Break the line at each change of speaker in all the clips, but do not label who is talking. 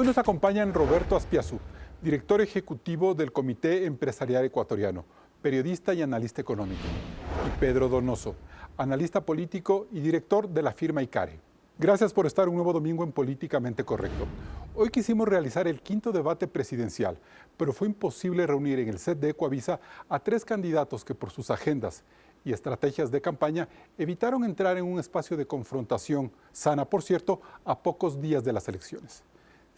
Hoy nos acompañan Roberto Aspiazú, director ejecutivo del Comité Empresarial Ecuatoriano, periodista y analista económico, y Pedro Donoso, analista político y director de la firma ICARE. Gracias por estar un nuevo domingo en Políticamente Correcto. Hoy quisimos realizar el quinto debate presidencial, pero fue imposible reunir en el set de Ecuavisa a 3 candidatos que por sus agendas y estrategias de campaña evitaron entrar en un espacio de confrontación, sana por cierto, a pocos días de las elecciones.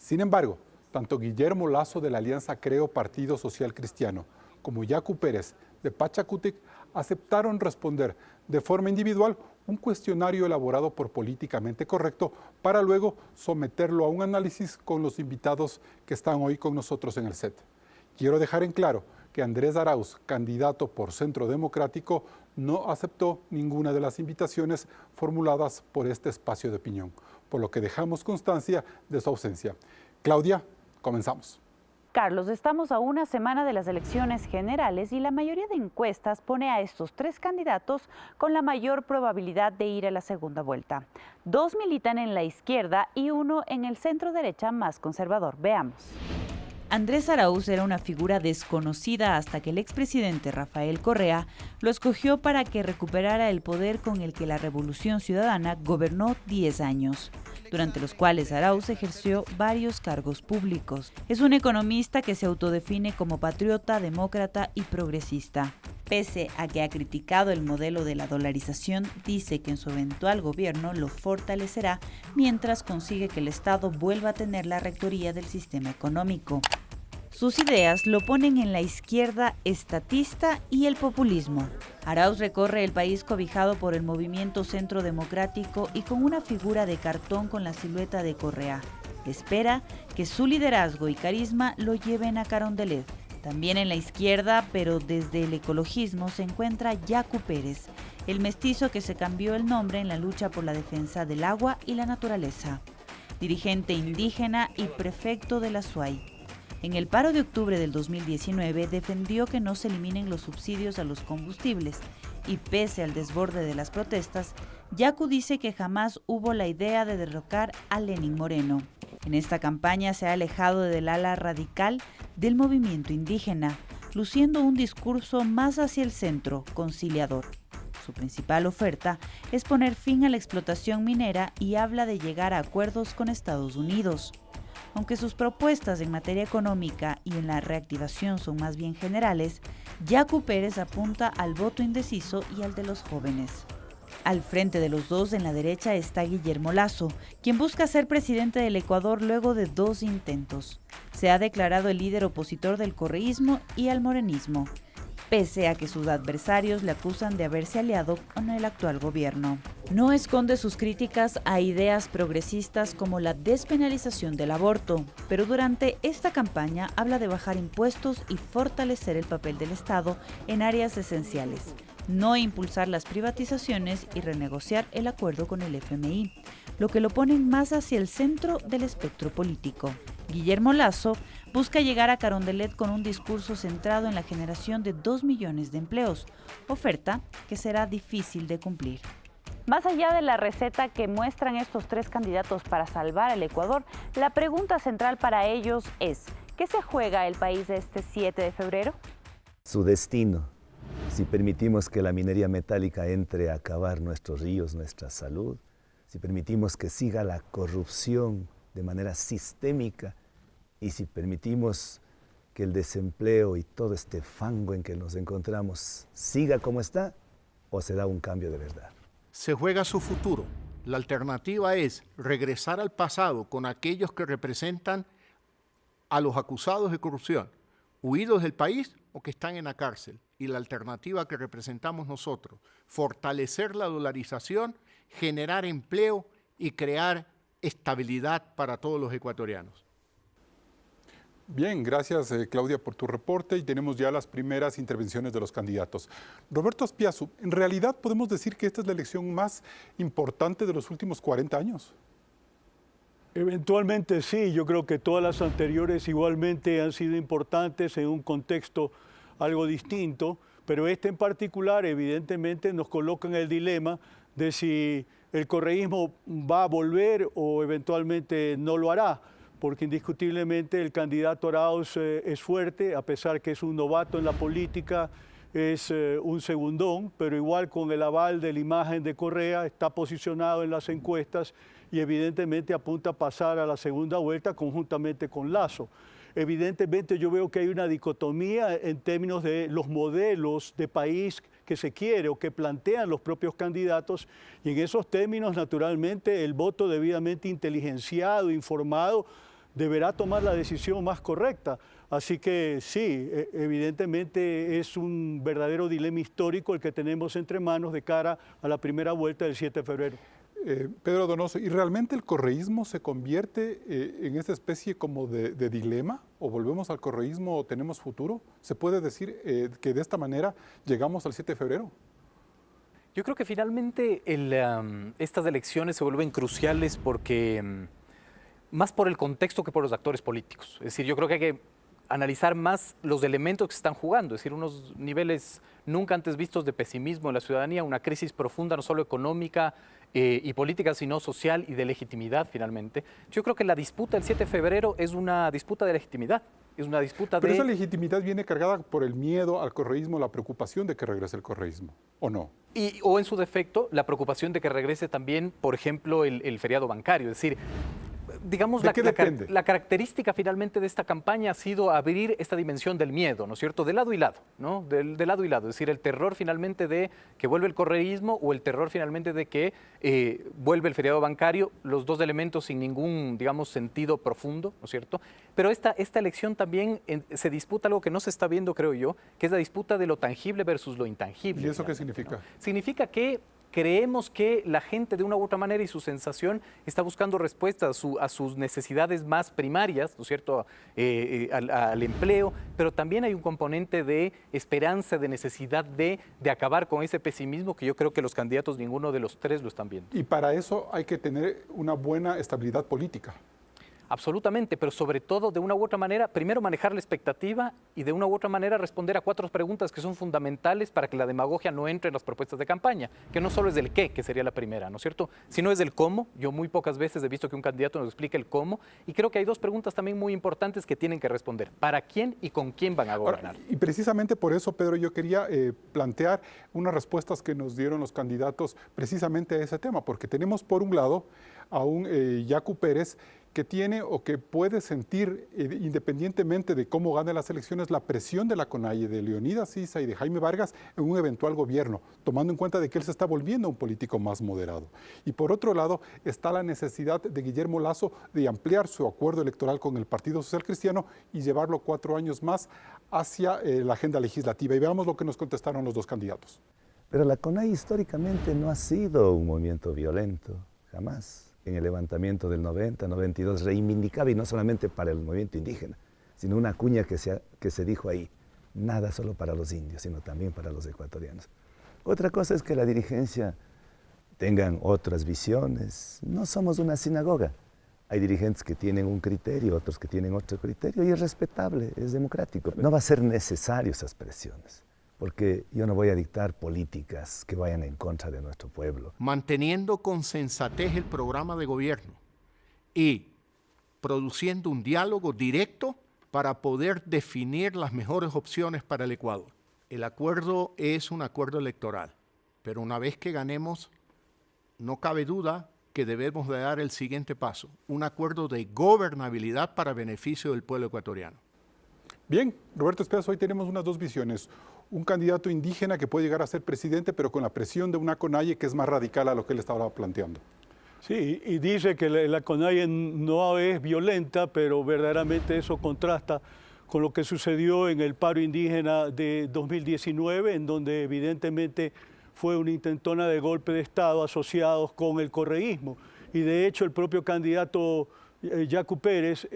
Sin embargo, tanto Guillermo Lasso de la Alianza Creo Partido Social Cristiano como Yacu Pérez de Pachacútec aceptaron responder de forma individual un cuestionario elaborado por Políticamente Correcto para luego someterlo a un análisis con los invitados que están hoy con nosotros en el set. Quiero dejar en claro que Andrés Arauz, candidato por Centro Democrático, no aceptó ninguna de las invitaciones formuladas por este espacio de opinión, por lo que dejamos constancia de su ausencia. Claudia, comenzamos.
Carlos, estamos a una semana de las elecciones generales y la mayoría de encuestas pone a estos 3 candidatos con la mayor probabilidad de ir a la segunda vuelta. 2 militan en la izquierda y 1 en el centro derecha más conservador. Veamos. Andrés Arauz era una figura desconocida hasta que el expresidente Rafael Correa lo escogió para que recuperara el poder con el que la Revolución Ciudadana gobernó 10 años, durante los cuales Arauz ejerció varios cargos públicos. Es un economista que se autodefine como patriota, demócrata y progresista. Pese a que ha criticado el modelo de la dolarización, dice que en su eventual gobierno lo fortalecerá mientras consigue que el Estado vuelva a tener la rectoría del sistema económico. Sus ideas lo ponen en la izquierda estatista y el populismo. Arauz recorre el país cobijado por el movimiento Centro Democrático y con una figura de cartón con la silueta de Correa. Espera que su liderazgo y carisma lo lleven a Carondelet. También en la izquierda, pero desde el ecologismo, se encuentra Yacu Pérez, el mestizo que se cambió el nombre en la lucha por la defensa del agua y la naturaleza. Dirigente indígena y prefecto de la SUAY. En el paro de octubre del 2019 defendió que no se eliminen los subsidios a los combustibles y pese al desborde de las protestas, Yacu dice que jamás hubo la idea de derrocar a Lenín Moreno. En esta campaña se ha alejado del ala radical del movimiento indígena, luciendo un discurso más hacia el centro, conciliador. Su principal oferta es poner fin a la explotación minera y habla de llegar a acuerdos con Estados Unidos. Aunque sus propuestas en materia económica y en la reactivación son más bien generales, Yacu Pérez apunta al voto indeciso y al de los jóvenes. Al frente de los dos en la derecha está Guillermo Lasso, quien busca ser presidente del Ecuador luego de 2 intentos. Se ha declarado el líder opositor del correísmo y al morenismo, pese a que sus adversarios le acusan de haberse aliado con el actual gobierno. No esconde sus críticas a ideas progresistas como la despenalización del aborto, pero durante esta campaña habla de bajar impuestos y fortalecer el papel del Estado en áreas esenciales, no impulsar las privatizaciones y renegociar el acuerdo con el FMI, lo que lo ponen más hacia el centro del espectro político. Guillermo Lasso busca llegar a Carondelet con un discurso centrado en la generación de 2 millones de empleos, oferta que será difícil de cumplir. Más allá de la receta que muestran estos 3 candidatos para salvar al Ecuador, la pregunta central para ellos es, ¿qué se juega el país este 7 de febrero?
Su destino. Si permitimos que la minería metálica entre a acabar nuestros ríos, nuestra salud, si permitimos que siga la corrupción de manera sistémica y si permitimos que el desempleo y todo este fango en que nos encontramos siga como está, o se da un cambio de verdad.
Se juega su futuro. La alternativa es regresar al pasado con aquellos que representan a los acusados de corrupción, huidos del país o que están en la cárcel. Y la alternativa que representamos nosotros, fortalecer la dolarización, generar empleo y crear estabilidad para todos los ecuatorianos.
Bien, gracias Claudia por tu reporte y tenemos ya las primeras intervenciones de los candidatos. Roberto Aspiazú, ¿en realidad podemos decir que esta es la elección más importante de los últimos 40 años?
Eventualmente sí, yo creo que todas las anteriores igualmente han sido importantes en un contexto algo distinto, pero este en particular evidentemente nos coloca en el dilema de si el correísmo va a volver o eventualmente no lo hará. porque indiscutiblemente el candidato Arauz es fuerte, a pesar que es un novato en la política, es un segundón, pero igual con el aval de la imagen de Correa está posicionado en las encuestas y evidentemente apunta a pasar a la segunda vuelta conjuntamente con Lasso. Evidentemente yo veo que hay una dicotomía en términos de los modelos de país que se quiere o que plantean los propios candidatos, y en esos términos naturalmente el voto debidamente inteligenciado, informado, deberá tomar la decisión más correcta. Así que sí, evidentemente es un verdadero dilema histórico el que tenemos entre manos de cara a la primera vuelta del 7 de febrero.
Pedro Donoso, ¿y realmente el correísmo se convierte en esa especie como de dilema? ¿O volvemos al correísmo o tenemos futuro? ¿Se puede decir que de esta manera llegamos al 7 de febrero?
Yo creo que finalmente estas elecciones se vuelven cruciales porque más por el contexto que por los actores políticos. Es decir, yo creo que hay que analizar más los elementos que se están jugando, es decir, unos niveles nunca antes vistos de pesimismo en la ciudadanía, una crisis profunda no solo económica y política, sino social y de legitimidad finalmente. Yo creo que la disputa del 7 de febrero es una disputa de legitimidad, es una disputa
Pero
de...
esa legitimidad viene cargada por el miedo al correísmo, la preocupación de que regrese el correísmo, ¿o no?
O en su defecto, la preocupación de que regrese también, por ejemplo, el feriado bancario, es decir, digamos,
¿De qué depende?
la característica finalmente de esta campaña ha sido abrir esta dimensión del miedo, ¿no es cierto? De lado y lado, ¿no? De lado y lado, es decir, el terror finalmente de que vuelve el correísmo o el terror finalmente de que vuelve el feriado bancario, los dos elementos sin ningún, digamos, sentido profundo, ¿no es cierto? Pero esta elección también se disputa algo que no se está viendo, creo yo, que es la disputa de lo tangible versus lo intangible.
¿Y eso qué significa?
¿No? Significa que creemos que la gente de una u otra manera y su sensación está buscando respuestas a sus necesidades más primarias, ¿no es cierto?, al empleo, pero también hay un componente de esperanza, de necesidad de acabar con ese pesimismo que yo creo que los candidatos, ninguno de los tres lo están viendo.
Y para eso hay que tener una buena estabilidad política.
Absolutamente, pero sobre todo de una u otra manera, primero manejar la expectativa y de una u otra manera responder a 4 preguntas que son fundamentales para que la demagogia no entre en las propuestas de campaña, que no solo es del qué, que sería la primera, ¿no es cierto?, sino es del cómo. Yo muy pocas veces he visto que un candidato nos explique el cómo, y creo que hay 2 preguntas también muy importantes que tienen que responder: ¿para quién y con quién van a gobernar?
Ahora, y precisamente por eso, Pedro, yo quería plantear unas respuestas que nos dieron los candidatos precisamente a ese tema, porque tenemos por un lado a un Yacu Pérez que tiene o que puede sentir, independientemente de cómo gane las elecciones, la presión de la CONAIE, de Leonidas Issa y de Jaime Vargas en un eventual gobierno, tomando en cuenta de que él se está volviendo un político más moderado. Y por otro lado está la necesidad de Guillermo Lasso de ampliar su acuerdo electoral con el Partido Social Cristiano y llevarlo 4 años más hacia la agenda legislativa. Y veamos lo que nos contestaron los 2 candidatos.
Pero la CONAIE históricamente no ha sido un movimiento violento, jamás. En el levantamiento del 90, 92, reivindicaba, y no solamente para el movimiento indígena, sino una cuña que se dijo ahí: nada solo para los indios, sino también para los ecuatorianos. Otra cosa es que la dirigencia tengan otras visiones. No somos una sinagoga. Hay dirigentes que tienen un criterio, otros que tienen otro criterio, y es respetable, es democrático. No va a ser necesario esas presiones, porque yo no voy a dictar políticas que vayan en contra de nuestro pueblo.
Manteniendo con sensatez el programa de gobierno y produciendo un diálogo directo para poder definir las mejores opciones para el Ecuador. El acuerdo es un acuerdo electoral, pero una vez que ganemos, no cabe duda que debemos de dar el siguiente paso: un acuerdo de gobernabilidad para beneficio del pueblo ecuatoriano.
Bien, Roberto Espeazu, hoy tenemos unas 2 visiones. Un candidato indígena que puede llegar a ser presidente, pero con la presión de una CONAIE que es más radical a lo que él estaba planteando.
Sí, y dice que la CONAIE no es violenta, pero verdaderamente eso contrasta con lo que sucedió en el paro indígena de 2019, en donde evidentemente fue una intentona de golpe de Estado asociados con el correísmo. Y de hecho el propio candidato Yacu Pérez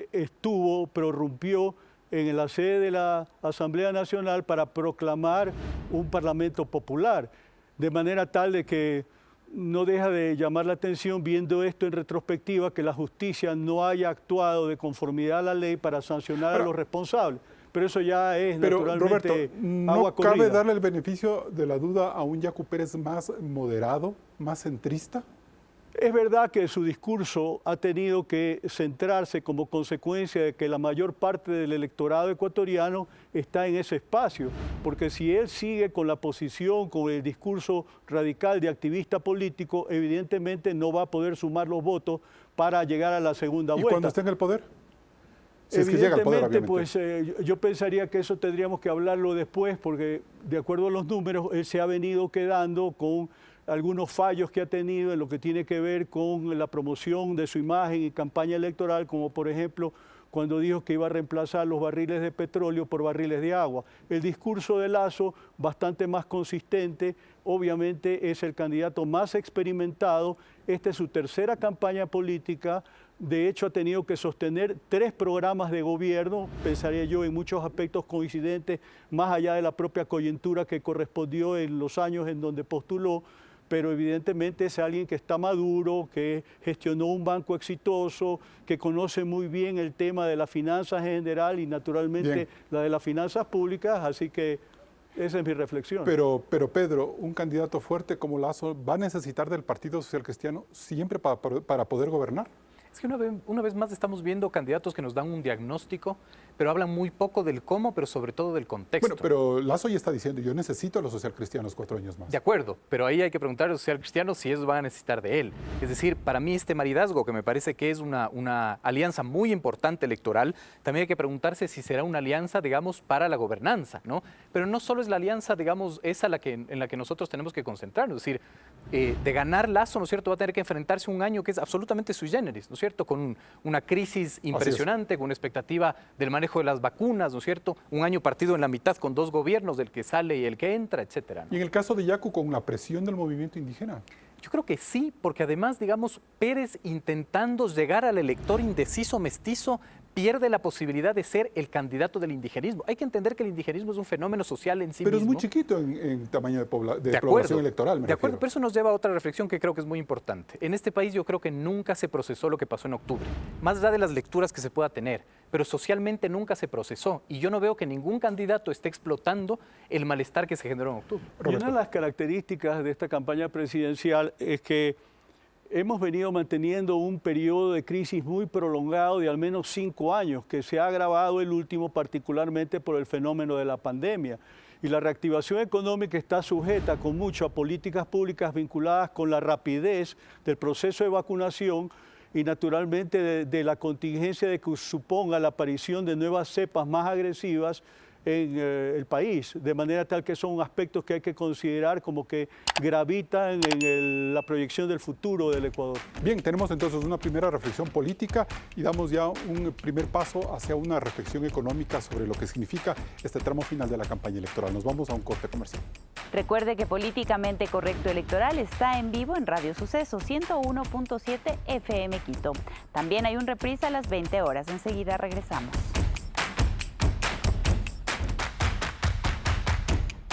prorrumpió en la sede de la Asamblea Nacional para proclamar un parlamento popular, de manera tal de que no deja de llamar la atención, viendo esto en retrospectiva, que la justicia no haya actuado de conformidad a la ley para sancionar a los responsables. Pero eso ya es naturalmente
Roberto, ¿no cabe darle el beneficio de la duda a un Yacu Pérez más moderado, más centrista?
Es verdad que su discurso ha tenido que centrarse como consecuencia de que la mayor parte del electorado ecuatoriano está en ese espacio, porque si él sigue con la posición, con el discurso radical de activista político, evidentemente no va a poder sumar los votos para llegar a la segunda vuelta.
¿Y cuando esté en el poder? Si es que llega al poder, obviamente.
Pues yo pensaría que eso tendríamos que hablarlo después, porque de acuerdo a los números, él se ha venido quedando con algunos fallos que ha tenido en lo que tiene que ver con la promoción de su imagen y campaña electoral, como por ejemplo cuando dijo que iba a reemplazar los barriles de petróleo por barriles de agua. El discurso de Lasso, bastante más consistente, obviamente es el candidato más experimentado. Esta es su tercera campaña política. De hecho, ha tenido que sostener 3 programas de gobierno, pensaría yo, en muchos aspectos coincidentes, más allá de la propia coyuntura que correspondió en los años en donde postuló, pero evidentemente es alguien que está maduro, que gestionó un banco exitoso, que conoce muy bien el tema de las finanzas en general y naturalmente la de las finanzas públicas, así que esa es mi reflexión.
Pero Pedro, un candidato fuerte como Lasso va a necesitar del Partido Social Cristiano siempre para poder gobernar.
Es que una vez más estamos viendo candidatos que nos dan un diagnóstico, pero hablan muy poco del cómo, pero sobre todo del contexto.
Bueno, pero Lasso ya está diciendo, yo necesito a los socialcristianos 4 años más.
De acuerdo, pero ahí hay que preguntar a los socialcristianos si ellos van a necesitar de él. Es decir, para mí este maridazgo, que me parece que es una alianza muy importante electoral, también hay que preguntarse si será una alianza, digamos, para la gobernanza, ¿no? Pero no solo es la alianza, digamos, esa en la que nosotros tenemos que concentrarnos. Es decir, de ganar Lasso, ¿no es cierto?, va a tener que enfrentarse a un año que es absolutamente sui generis, ¿no es cierto?, con una crisis impresionante, con una expectativa del manejo de las vacunas, ¿no es cierto?, un año partido en la mitad con 2 gobiernos, del que sale y el que entra, etcétera, ¿no?
Y en el caso de Yacu, con la presión del movimiento indígena.
Yo creo que sí, porque además, digamos, Pérez intentando llegar al elector indeciso mestizo pierde la posibilidad de ser el candidato del indigenismo. Hay que entender que el indigenismo es un fenómeno social en sí mismo.
Pero es muy chiquito en tamaño de población electoral.
De acuerdo, pero eso nos lleva a otra reflexión que creo que es muy importante. En este país yo creo que nunca se procesó lo que pasó en octubre, más allá de las lecturas que se pueda tener, pero socialmente nunca se procesó. Y yo no veo que ningún candidato esté explotando el malestar que se generó en octubre.
Y una de las características de esta campaña presidencial es que hemos venido manteniendo un periodo de crisis muy prolongado de al menos 5 años, que se ha agravado el último particularmente por el fenómeno de la pandemia. Y la reactivación económica está sujeta con mucho a políticas públicas vinculadas con la rapidez del proceso de vacunación y naturalmente de la contingencia de que suponga la aparición de nuevas cepas más agresivas en el país, de manera tal que son aspectos que hay que considerar como que gravitan en la proyección del futuro del Ecuador.
Bien, tenemos entonces una primera reflexión política y damos ya un primer paso hacia una reflexión económica sobre lo que significa este tramo final de la campaña electoral. Nos vamos a un corte comercial.
Recuerde que Políticamente Correcto Electoral está en vivo en Radio Suceso 101.7 FM Quito. También hay un reprise a las 20 horas. Enseguida regresamos.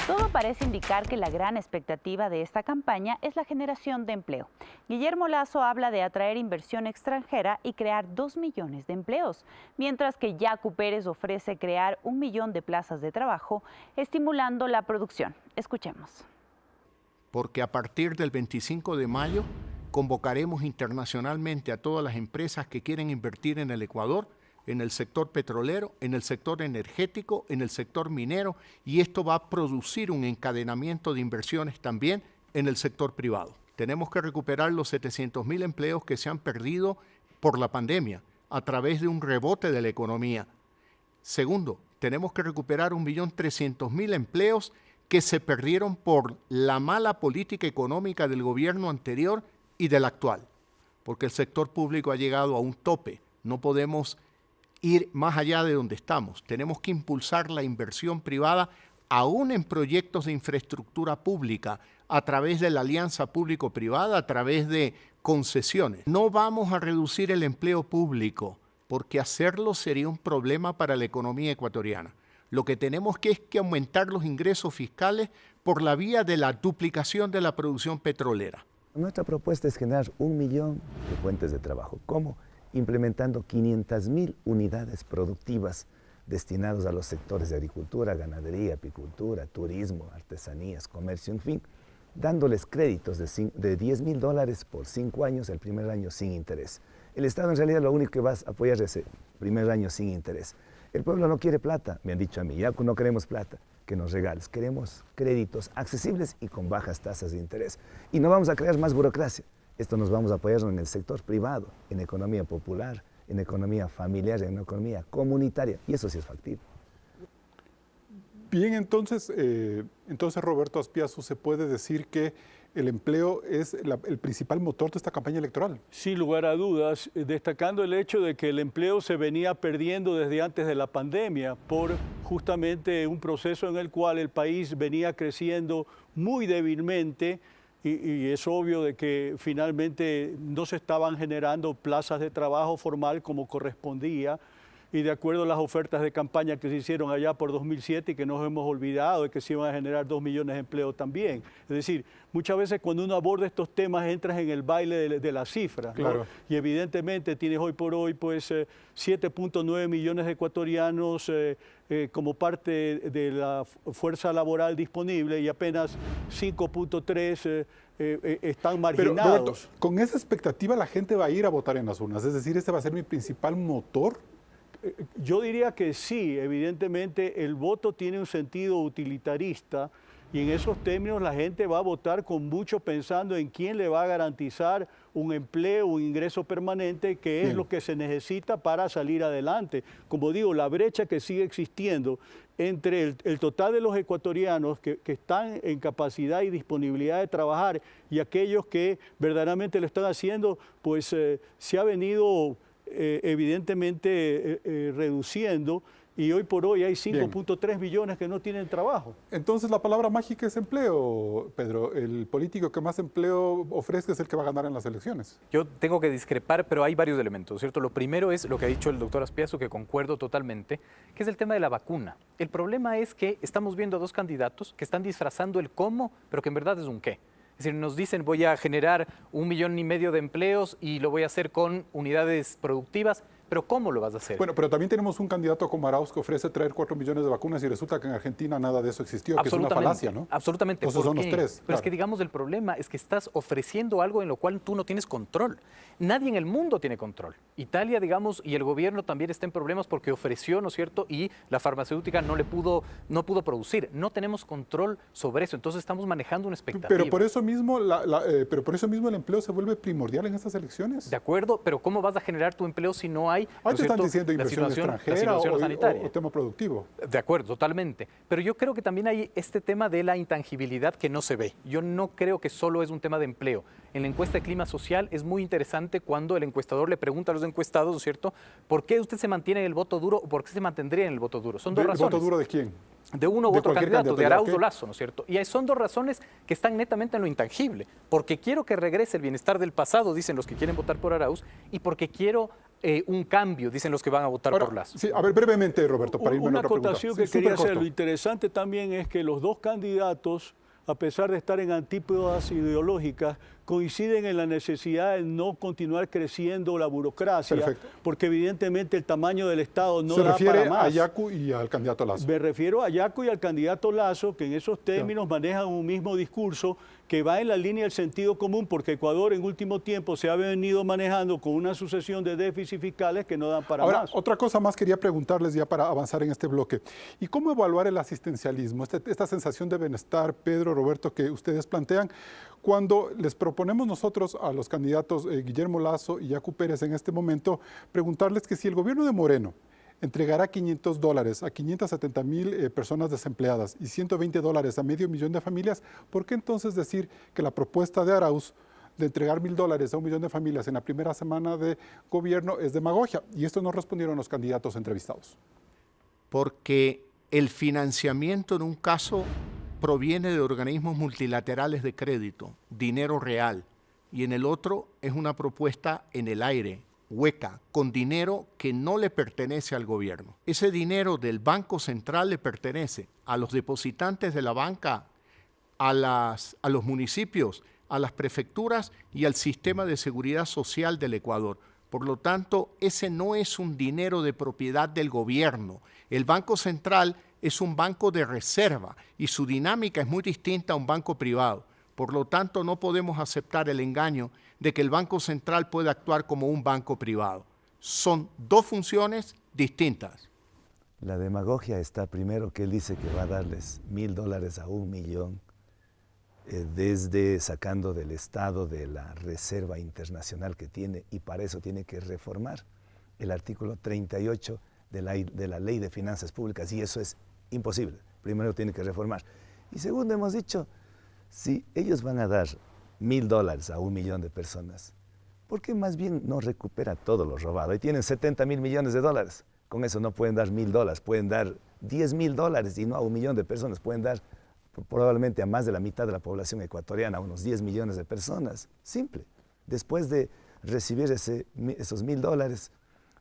Todo parece indicar que la gran expectativa de esta campaña es la generación de empleo. Guillermo Lasso habla de atraer inversión extranjera y crear 2 millones de empleos, mientras que Yacu Pérez ofrece crear 1 millón de plazas de trabajo, estimulando la producción. Escuchemos.
Porque a partir del 25 de mayo convocaremos internacionalmente a todas las empresas que quieren invertir en el Ecuador, en el sector petrolero, en el sector energético, en el sector minero, y esto va a producir un encadenamiento de inversiones también en el sector privado. Tenemos que recuperar los 700.000 empleos que se han perdido por la pandemia a través de un rebote de la economía. Segundo, tenemos que recuperar 1.300.000 empleos que se perdieron por la mala política económica del gobierno anterior y del actual, porque el sector público ha llegado a un tope. No podemos ir más allá de donde estamos. Tenemos que impulsar la inversión privada aún en proyectos de infraestructura pública a través de la alianza público-privada, a través de concesiones. No vamos a reducir el empleo público porque hacerlo sería un problema para la economía ecuatoriana. Lo que tenemos es que aumentar los ingresos fiscales por la vía de la duplicación de la producción petrolera.
Nuestra propuesta es generar 1 millón de fuentes de trabajo. ¿Cómo? Implementando 500.000 unidades productivas destinadas a los sectores de agricultura, ganadería, apicultura, turismo, artesanías, comercio, en fin, dándoles créditos de $10,000 por 5 años, el primer año sin interés. El Estado en realidad lo único que va a apoyar es el primer año sin interés. El pueblo no quiere plata, me han dicho a mí, ya no queremos plata, que nos regales, queremos créditos accesibles y con bajas tasas de interés. Y no vamos a crear más burocracia, esto nos vamos a apoyar en el sector privado, en economía popular, en economía familiar, en economía comunitaria, y eso sí es factible.
Bien, entonces Roberto Azpiazu, se puede decir que el empleo es el principal motor de esta campaña electoral.
Sin lugar a dudas, destacando el hecho de que el empleo se venía perdiendo desde antes de la pandemia por justamente un proceso en el cual el país venía creciendo muy débilmente y es obvio de que finalmente no se estaban generando plazas de trabajo formal como correspondía. Y de acuerdo a las ofertas de campaña que se hicieron allá por 2007 y que nos hemos olvidado de que se iban a generar 2 millones de empleos también. Es decir, muchas veces cuando uno aborda estos temas entras en el baile de las cifras.
Claro.
¿No? Y evidentemente tienes hoy por hoy pues 7.9 millones de ecuatorianos como parte de la fuerza laboral disponible y apenas 5.3 están marginados.
Pero, Roberto, con esa expectativa la gente va a ir a votar en las urnas, es decir, este va a ser mi principal motor.
Yo diría que sí, evidentemente el voto tiene un sentido utilitarista y en esos términos la gente va a votar con mucho pensando en quién le va a garantizar un empleo, un ingreso permanente, que es
Bien.
lo que se necesita para salir adelante. Como digo, la brecha que sigue existiendo entre el total de los ecuatorianos que están en capacidad y disponibilidad de trabajar y aquellos que verdaderamente lo están haciendo, pues se ha venido evidentemente reduciendo y hoy por hoy hay 5.3 millones que no tienen trabajo.
Entonces la palabra mágica es empleo, Pedro. El político que más empleo ofrezca es el que va a ganar en las elecciones.
Yo tengo que discrepar, pero hay varios elementos, ¿cierto? Lo primero es lo que ha dicho el doctor Azpiazu, que concuerdo totalmente, que es el tema de la vacuna. El problema es que estamos viendo a dos candidatos que están disfrazando el cómo, pero que en verdad es un qué. Es decir, nos dicen voy a generar 1,5 millones de empleos y lo voy a hacer con unidades productivas, pero ¿cómo lo vas a hacer?
Bueno, pero también tenemos un candidato como Arauz que ofrece traer 4 millones de vacunas y resulta que en Argentina nada de eso existió, que es una falacia, ¿no?
Absolutamente.
Entonces son los tres.
Pero
Claro.
es que digamos el problema es que estás ofreciendo algo en lo cual tú no tienes control. Nadie en el mundo tiene control. Italia, digamos, y el gobierno también está en problemas porque ofreció, ¿no es cierto? Y la farmacéutica no pudo producir. No tenemos control sobre eso. Entonces estamos manejando una expectativa.
Pero por eso mismo, el empleo se vuelve primordial en estas elecciones.
De acuerdo, pero ¿cómo vas a generar tu empleo si no hay
Ahí te están
cierto?
diciendo inversión extranjera
sanitaria?
o tema productivo.
De acuerdo, totalmente. Pero yo creo que también hay este tema de la intangibilidad que no se ve. Yo no creo que solo es un tema de empleo. En la encuesta de clima social es muy interesante cuando el encuestador le pregunta a los encuestados, ¿no es cierto?, ¿por qué usted se mantiene en el voto duro o por qué se mantendría en el voto duro? Son dos razones.
¿El voto duro de quién?
De uno u
De
otro
cualquier
candidato, de
candidato,
Arauz
¿ya?
o Lasso, ¿no es cierto? Y son dos razones que están netamente en lo intangible. Porque quiero que regrese el bienestar del pasado, dicen los que quieren votar por Arauz, y porque quiero un cambio, dicen los que van a votar
Ahora,
por Lasso.
Sí, a ver, brevemente, Roberto, para irme a
Una
otra pregunta.
acotación
Sí,
que quería
súper
hacer.
corto.
Lo interesante también es que los dos candidatos, a pesar de estar en antípodas ideológicas, coinciden en la necesidad de no continuar creciendo la burocracia,
Perfecto.
porque evidentemente el tamaño del Estado no
Se
da
refiere
para más.
a Yacu y al candidato Lasso.
Me refiero a Yacu y al candidato Lasso, que en esos términos manejan un mismo discurso que va en la línea del sentido común, porque Ecuador en último tiempo se ha venido manejando con una sucesión de déficits fiscales que no dan para
Ahora,
más.
otra cosa más quería preguntarles ya para avanzar en este bloque. ¿Y cómo evaluar el asistencialismo? Esta sensación de bienestar, Pedro, Roberto, que ustedes plantean, cuando les proponemos nosotros a los candidatos Guillermo Lasso y Yacu Pérez en este momento, preguntarles que si el gobierno de Moreno entregará $500 a 570,000 personas desempleadas y $120 a 500,000 de familias, ¿por qué entonces decir que la propuesta de Arauz de entregar $1,000 a 1 millón de familias en la primera semana de gobierno es demagogia? Y esto no respondieron los candidatos entrevistados.
Porque el financiamiento en un caso proviene de organismos multilaterales de crédito, dinero real, y en el otro es una propuesta en el aire, hueca, con dinero que no le pertenece al gobierno. Ese dinero del Banco Central le pertenece a los depositantes de la banca, a los municipios, a las prefecturas y al sistema de seguridad social del Ecuador. Por lo tanto, ese no es un dinero de propiedad del gobierno. El Banco Central es un banco de reserva y su dinámica es muy distinta a un banco privado. Por lo tanto, no podemos aceptar el engaño de que el Banco Central puede actuar como un banco privado. Son dos funciones distintas.
La demagogia está primero que él dice que va a darles $1.000 a 1 millón, desde sacando del Estado de la reserva internacional que tiene, y para eso tiene que reformar el artículo 38 de la Ley de Finanzas Públicas, y eso es imposible. Primero tiene que reformar. Y segundo, hemos dicho, si ellos van a dar $1.000 a 1 millón de personas, ¿por qué más bien no recupera todo lo robado? Ahí tienen $70.000 millones. Con eso no pueden dar $1.000, pueden dar $10.000 y no a 1 millón de personas, pueden dar probablemente a más de la mitad de la población ecuatoriana, unos 10 millones de personas. Simple. Después de recibir esos $1.000,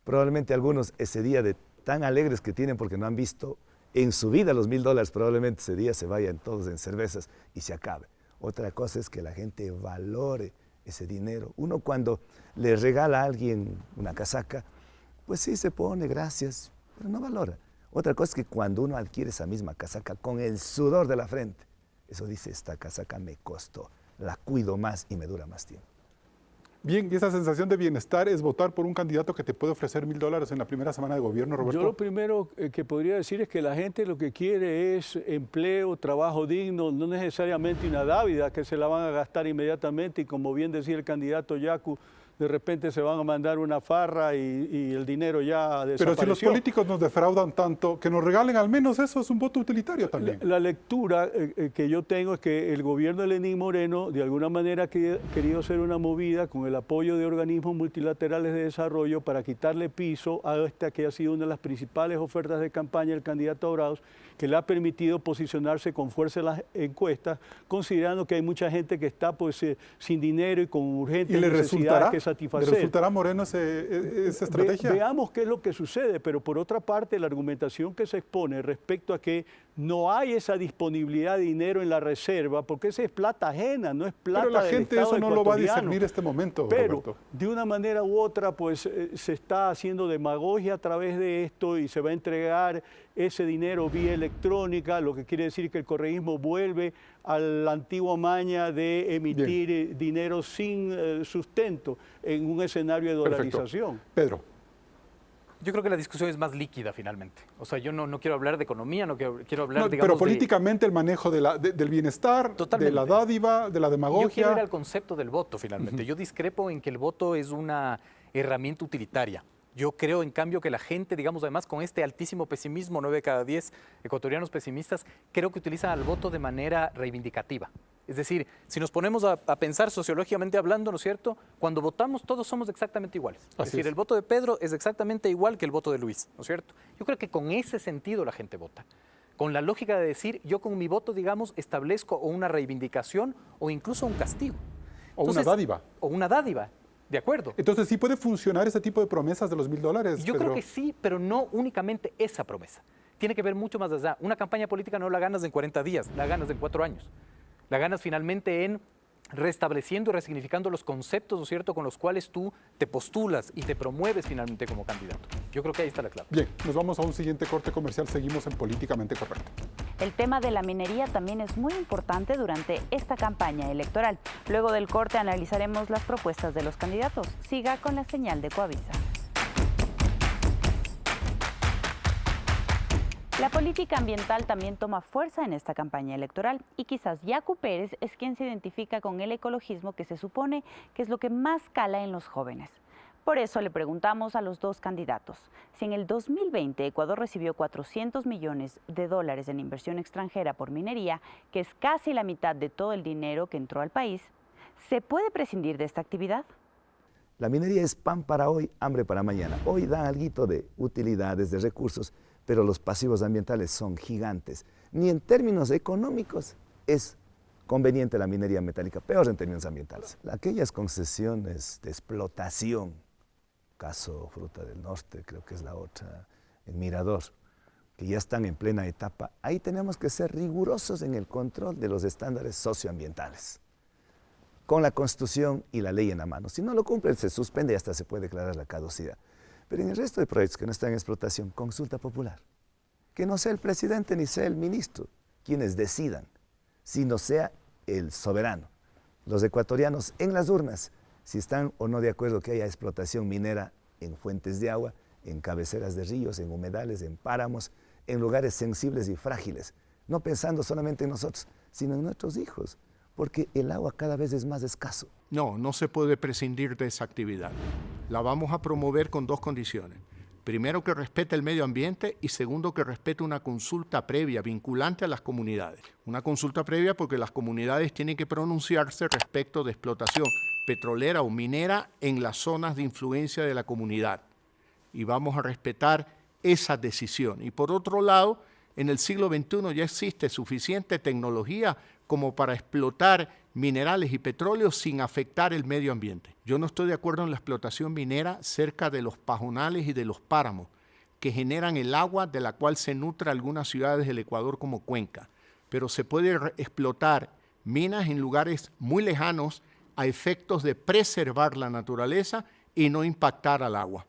probablemente algunos ese día de tan alegres que tienen porque no han visto en su vida los $1.000, probablemente ese día se vayan todos en cervezas y se acabe. Otra cosa es que la gente valore ese dinero. Uno cuando le regala a alguien una casaca, pues sí se pone, gracias, pero no valora. Otra cosa es que cuando uno adquiere esa misma casaca con el sudor de la frente, eso dice, esta casaca me costó, la cuido más y me dura más tiempo.
Bien, y esa sensación de bienestar es votar por un candidato que te puede ofrecer $1.000 en la primera semana de gobierno, Roberto.
Yo lo primero que podría decir es que la gente lo que quiere es empleo, trabajo digno, no necesariamente una dávida que se la van a gastar inmediatamente y como bien decía el candidato Yacu, de repente se van a mandar una farra y el dinero ya desapareció.
Pero si los políticos nos defraudan tanto, que nos regalen al menos eso, es un voto utilitario también.
La lectura que yo tengo es que el gobierno de Lenín Moreno de alguna manera ha querido hacer una movida con el apoyo de organismos multilaterales de desarrollo para quitarle piso a esta que ha sido una de las principales ofertas de campaña del candidato Arauz, que le ha permitido posicionarse con fuerza en las encuestas, considerando que hay mucha gente que está pues sin dinero y con urgentes necesidades que satisfacer.
¿Le resultará a Moreno esa estrategia?
Veamos qué es lo que sucede, pero por otra parte la argumentación que se expone respecto a que no hay esa disponibilidad de dinero en la reserva, porque esa es plata ajena, no es plata del Estado ecuatoriano.
Pero la gente eso no lo va a discernir este momento,
pero
Roberto.
De una manera u otra pues se está haciendo demagogia a través de esto y se va a entregar ese dinero vía electrónica, lo que quiere decir que el correísmo vuelve a la antigua maña de emitir dinero sin sustento en un escenario de dolarización.
Perfecto. Pedro.
Yo creo que la discusión es más líquida finalmente. O sea, yo no quiero hablar de economía, quiero hablar, digamos,
pero políticamente el manejo del bienestar,
totalmente,
de la dádiva, de la demagogia.
Yo quiero ir al concepto del voto finalmente. Yo discrepo en que el voto es una herramienta utilitaria. Yo creo, en cambio, que la gente, digamos, además con este altísimo pesimismo, 9 de cada 10 ecuatorianos pesimistas, creo que utilizan al voto de manera reivindicativa. Es decir, si nos ponemos a pensar sociológicamente hablando, ¿no es cierto? Cuando votamos todos somos exactamente iguales. Es decir, el voto de Pedro es exactamente igual que el voto de Luis, ¿no es cierto? Yo creo que con ese sentido la gente vota. Con la lógica de decir, yo con mi voto, digamos, establezco o una reivindicación o incluso un castigo.
Entonces, una dádiva.
O una dádiva. De acuerdo.
Entonces, ¿sí puede funcionar ese tipo de promesas de los $1.000?
Yo creo que sí, pero no únicamente esa promesa. Tiene que ver mucho más allá. Una campaña política no la ganas en 40 días, la ganas en 4 años. La ganas finalmente en restableciendo y resignificando los conceptos, ¿no es cierto?, con los cuales tú te postulas y te promueves finalmente como candidato. Yo creo que ahí está la clave.
Bien, nos vamos a un siguiente corte comercial. Seguimos en Políticamente Correcto.
El tema de la minería también es muy importante durante esta campaña electoral. Luego del corte analizaremos las propuestas de los candidatos. Siga con la señal de Coavisa. La política ambiental también toma fuerza en esta campaña electoral y quizás Yacu Pérez es quien se identifica con el ecologismo que se supone que es lo que más cala en los jóvenes. Por eso le preguntamos a los dos candidatos si en el 2020 Ecuador recibió $400 millones en inversión extranjera por minería, que es casi la mitad de todo el dinero que entró al país, ¿se puede prescindir de esta actividad?
La minería es pan para hoy, hambre para mañana. Hoy da algo de utilidades, de recursos, pero los pasivos ambientales son gigantes. Ni en términos económicos es conveniente la minería metálica, peor en términos ambientales. Aquellas concesiones de explotación, caso Fruta del Norte, creo que es la otra, en Mirador, que ya están en plena etapa, ahí tenemos que ser rigurosos en el control de los estándares socioambientales, con la Constitución y la ley en la mano. Si no lo cumplen, se suspende y hasta se puede declarar la caducidad. Pero en el resto de proyectos que no están en explotación, consulta popular. Que no sea el presidente ni sea el ministro quienes decidan, sino sea el soberano. Los ecuatorianos en las urnas, si están o no de acuerdo que haya explotación minera en fuentes de agua, en cabeceras de ríos, en humedales, en páramos, en lugares sensibles y frágiles, no pensando solamente en nosotros, sino en nuestros hijos, porque el agua cada vez es más escaso.
No, no se puede prescindir de esa actividad. La vamos a promover con dos condiciones. Primero, que respete el medio ambiente y segundo, que respete una consulta previa vinculante a las comunidades. Una consulta previa porque las comunidades tienen que pronunciarse respecto de explotación petrolera o minera en las zonas de influencia de la comunidad. Y vamos a respetar esa decisión. Y por otro lado, en el siglo XXI ya existe suficiente tecnología como para explotar minerales y petróleos sin afectar el medio ambiente. Yo no estoy de acuerdo en la explotación minera cerca de los pajonales y de los páramos, que generan el agua de la cual se nutre algunas ciudades del Ecuador como Cuenca. Pero se puede explotar minas en lugares muy lejanos a efectos de preservar la naturaleza y no impactar al agua.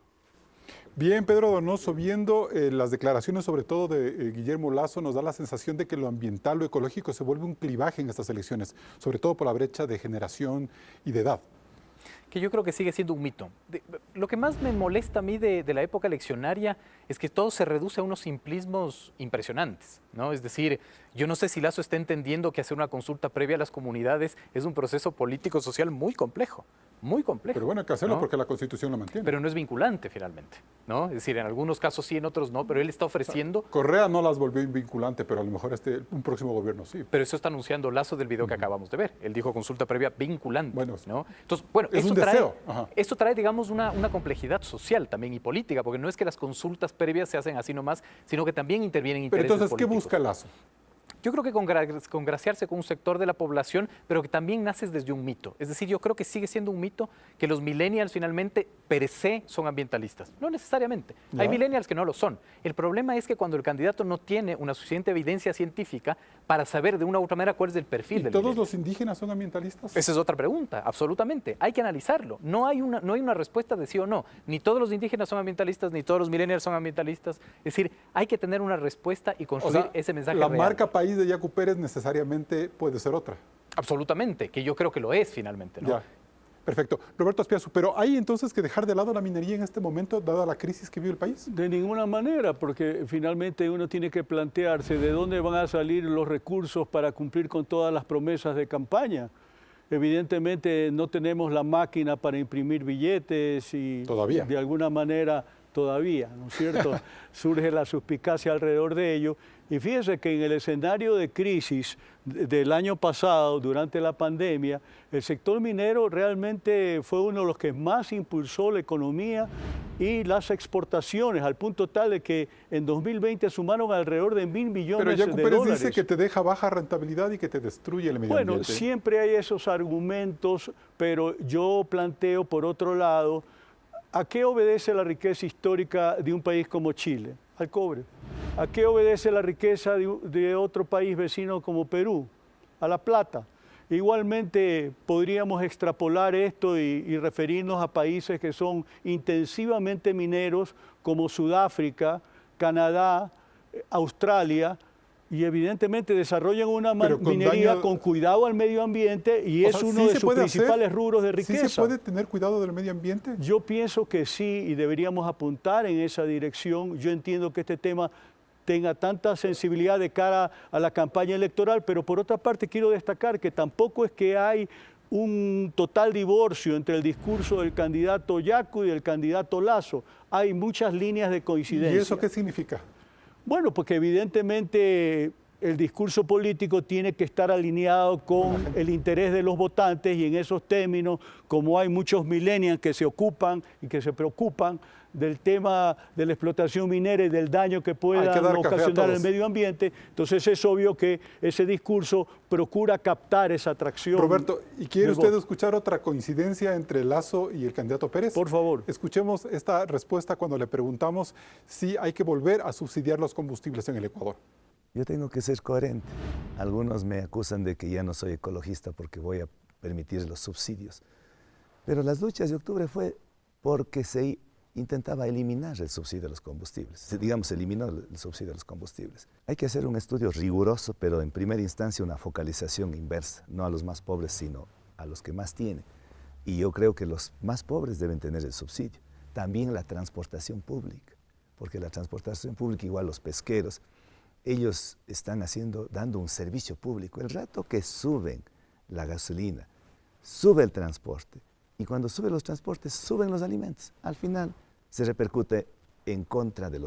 Bien, Pedro Donoso, viendo las declaraciones sobre todo de Guillermo Lasso, nos da la sensación de que lo ambiental, lo ecológico se vuelve un clivaje en estas elecciones, sobre todo por la brecha de generación y de edad.
Que yo creo que sigue siendo un mito. Lo que más me molesta a mí de la época eleccionaria es que todo se reduce a unos simplismos impresionantes, ¿no? Es decir, yo no sé si Lasso está entendiendo que hacer una consulta previa a las comunidades es un proceso político-social muy complejo. Muy complejo.
Pero bueno, hay que hacerlo,
¿no?
Porque la Constitución lo mantiene.
Pero no es vinculante finalmente, ¿no? Es decir, en algunos casos sí, en otros no, pero él está ofreciendo...
Correa no las volvió vinculante, pero a lo mejor un próximo gobierno sí.
Pero eso está anunciando Lasso del video que acabamos de ver. Él dijo consulta previa vinculante,
Bueno,
¿no? Entonces, bueno,
es un deseo.
esto trae, digamos, una complejidad social también y política, porque no es que las consultas previas se hacen así nomás, sino que también intervienen
Pero
intereses
entonces, ¿qué
políticos.
busca Lasso?
Yo creo que congraciarse con un sector de la población, pero que también nace desde un mito. Es decir, yo creo que sigue siendo un mito que los millennials finalmente per se son ambientalistas. No necesariamente.
¿Ya?
Hay millennials que no lo son. El problema es que cuando el candidato no tiene una suficiente evidencia científica para saber de una u otra manera cuál es el perfil
¿Y
del
todos
millennial.
los indígenas son ambientalistas?
Esa es otra pregunta, absolutamente. Hay que analizarlo. No hay una respuesta de sí o no. Ni todos los indígenas son ambientalistas, ni todos los millennials son ambientalistas. Es decir, hay que tener una respuesta y construir ese mensaje
la
real.
marca país de Yacu Pérez necesariamente puede ser otra.
Absolutamente, que yo creo que lo es finalmente, ¿no?
Ya, perfecto. Roberto Aspiazu, pero ¿hay entonces que dejar de lado la minería en este momento, dada la crisis que vive el país?
De ninguna manera, porque finalmente uno tiene que plantearse de dónde van a salir los recursos para cumplir con todas las promesas de campaña. Evidentemente no tenemos la máquina para imprimir billetes y
Todavía.
de alguna manera todavía, ¿no es cierto? Surge la suspicacia alrededor de ello. Y fíjese que en el escenario de crisis del año pasado, durante la pandemia, el sector minero realmente fue uno de los que más impulsó la economía y las exportaciones, al punto tal de que en 2020 sumaron alrededor de 1.000 millones
Pero Yacu
de
Pérez
dólares.
dice que te deja baja rentabilidad y que te destruye el medio
Bueno,
ambiente.
siempre hay esos argumentos, pero yo planteo por otro lado, ¿a qué obedece la riqueza histórica de un país como Chile? Al cobre. ¿A qué obedece la riqueza de otro país vecino como Perú? A la plata. Igualmente podríamos extrapolar esto y referirnos a países que son intensivamente mineros como Sudáfrica, Canadá, Australia, y evidentemente desarrollan una minería con cuidado al medio ambiente y es uno de sus principales rubros de riqueza.
¿Sí se puede tener cuidado del medio ambiente?
Yo pienso que sí y deberíamos apuntar en esa dirección. Yo entiendo que este tema tenga tanta sensibilidad de cara a la campaña electoral, pero por otra parte quiero destacar que tampoco es que hay un total divorcio entre el discurso del candidato Yacu y el candidato Lasso. Hay muchas líneas de coincidencia.
¿Y eso qué significa?
Bueno, porque evidentemente el discurso político tiene que estar alineado con el interés de los votantes y en esos términos, como hay muchos millennials que se ocupan y que se preocupan del tema de la explotación minera y del daño que pueda ocasionar el medio ambiente, entonces es obvio que ese discurso procura captar esa atracción.
Roberto, ¿y quiere usted escuchar otra coincidencia entre Lasso y el candidato Pérez?
Por favor.
Escuchemos esta respuesta cuando le preguntamos si hay que volver a subsidiar los combustibles en el Ecuador.
Yo tengo que ser coherente. Algunos me acusan de que ya no soy ecologista porque voy a permitir los subsidios. Pero las luchas de octubre fue porque se intentaba eliminar el subsidio de los combustibles. Digamos, eliminó el subsidio de los combustibles. Hay que hacer un estudio riguroso, pero en primera instancia una focalización inversa, no a los más pobres, sino a los que más tienen. Y yo creo que los más pobres deben tener el subsidio. También la transportación pública, porque la transportación pública, igual los pesqueros, ellos están dando un servicio público. El rato que suben la gasolina, sube el transporte, y cuando suben los transportes, suben los alimentos. Al final se repercute en contra de